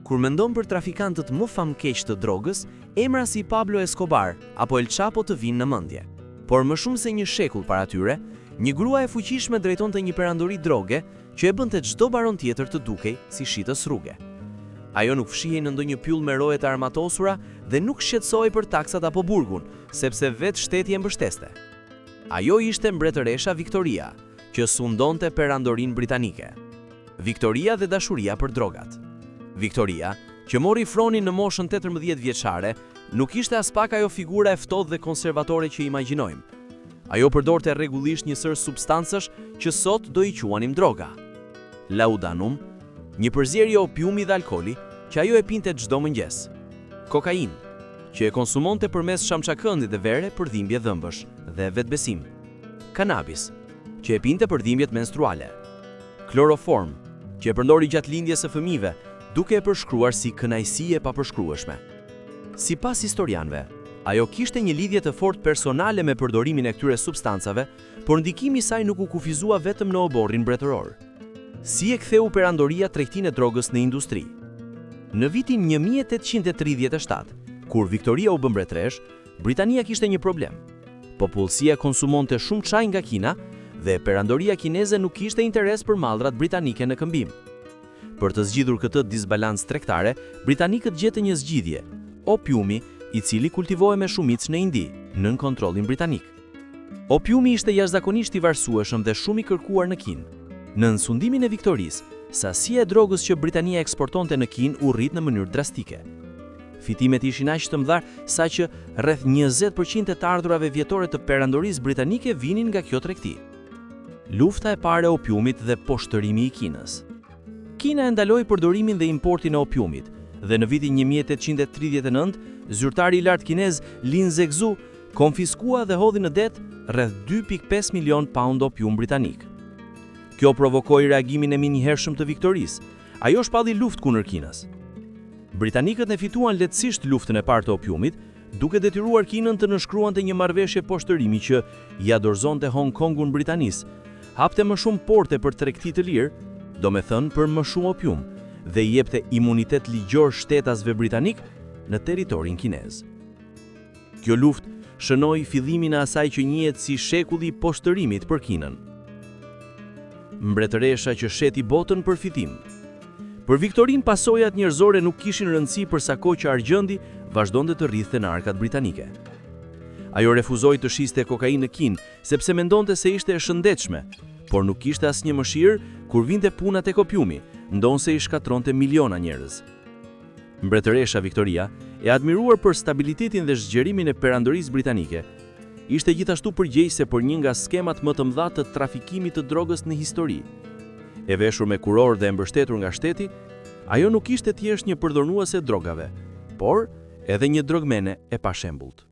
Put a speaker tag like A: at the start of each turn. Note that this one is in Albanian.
A: Kur mendon për trafikantët më famkeq të drogës, emra si Pablo Escobar apo El Chapo të vinë në mendje. Por më shumë se një shekull para tyre, një grua e fuqishme drejtonte një perandori droge që e bënte çdo baron tjetër të dukej si shitës rruge. Ajo nuk fshihej në ndonjë pyll me roje të armatosura dhe nuk shqetësohej për taksat apo burgun, sepse vetë shteti e mbështeste. Ajo ishte mbretëresha Victoria, që sundonte perandorinë britanike. Victoria dhe dashuria për drogat. Victoria, që mori fronin në moshën 18 vjeçare, nuk ishte as pak ajo figura e ftohtë dhe konservatore që imagjinojmë. Ajo përdorte rregullisht një sër substancësh që sot do i quanim droga. Laudanum, një përzierje opiumi dhe alkooli që ajo e pinte çdo mëngjes. Kokainë, që e konsumonte përmes shamçakëndit dhe vere për dhimbje dhëmbësh dhe vetbesim. Kanabis, që e pinte për dhimbjet menstruale. Kloroform, që e përdori gjatë lindjes së fëmijëve, duke e përshkruar si kënaqësi e papërshkrueshme. Sipas historianëve, ajo kishte një lidhje të fortë personale me përdorimin e këtyre substancave, por ndikimi i saj nuk u kufizua vetëm në oborrin mbretëror. Si e ktheu perandoria tregtinë e drogës në industri? Në vitin 1837, kur Victoria u bë mbretëresh, Britania kishte një problem. Popullsia konsumonte shumë çaj nga Kina dhe perandoria kineze nuk kishte interes për mallrat britanike në këmbim. Për të zgjidhur këtë disbalancë tregtare, britanikët gjetën një zgjidhje: opiumi, i cili kultivohej me shumicë në Indi, nën kontrollin britanik. Opiumi ishte jashtëzakonisht i varësueshëm dhe shumë i kërkuar në Kinë. Në sundimin e Viktorisë, sasia e drogës që Britania eksportonte në Kinë u rrit në mënyrë drastike. Fitimet ishin aq të mëdha saqë rreth 20% e të ardhurave vjetore të perandorisë britanike vinin nga kjo tregti. Lufta e parë e opiumit dhe poshtërimi i Kinës. Kina e ndaloi përdorimin dhe importin e opiumit, dhe në vitin 1839, zyrtari i lartë kinez Lin Zexu konfiskua dhe hodhi në det rreth 2.5 milion pound opium britanik. Kjo provokoi reagimin e menjëhershëm të Viktorisë. Ajo shpalli luftë kundër Kinës. Britanikët e fituan lehtësisht luftën e parë të opiumit, duke detyruar Kinën të nënshkruante një marrëveshje poshtërimi që ia dorëzonte Hong Kongun Britanisë, hapte më shumë porte për tregti të lirë, do me thënë për më shumë opium, dhe i jepte imunitet ligjor shtetasve britanik në territorin kinez. Kjo luftë shënoi fillimin e asaj që njihet si shekulli i poshtërimit për Kinën. Mbretëresha që sheti botën për fitim. Për Viktorin, pasojat njerëzore nuk kishin rëndësi për sa kohë që argjendi vazhdonte të rrithte në arkat britanike. Ajo refuzoi të shiste kokainë në Kinë, sepse mendonte se ishte e shëndetshme, por nuk kishte asnjë mëshirë kur vinte puna tek opiumi, ndonse i shkatronte miliona njerëz. Mbretëresha Victoria, e admiruar për stabilitetin dhe zgjerimin e perandorisë britanike, ishte gjithashtu përgjegjëse për një nga skemat më të mëdha të trafikimit të drogës në histori. E veshur me kuror dhe e mbështetur nga shteti, ajo nuk ishte thjesht një përdornuese drogave, por edhe një drogmene e pashembullt.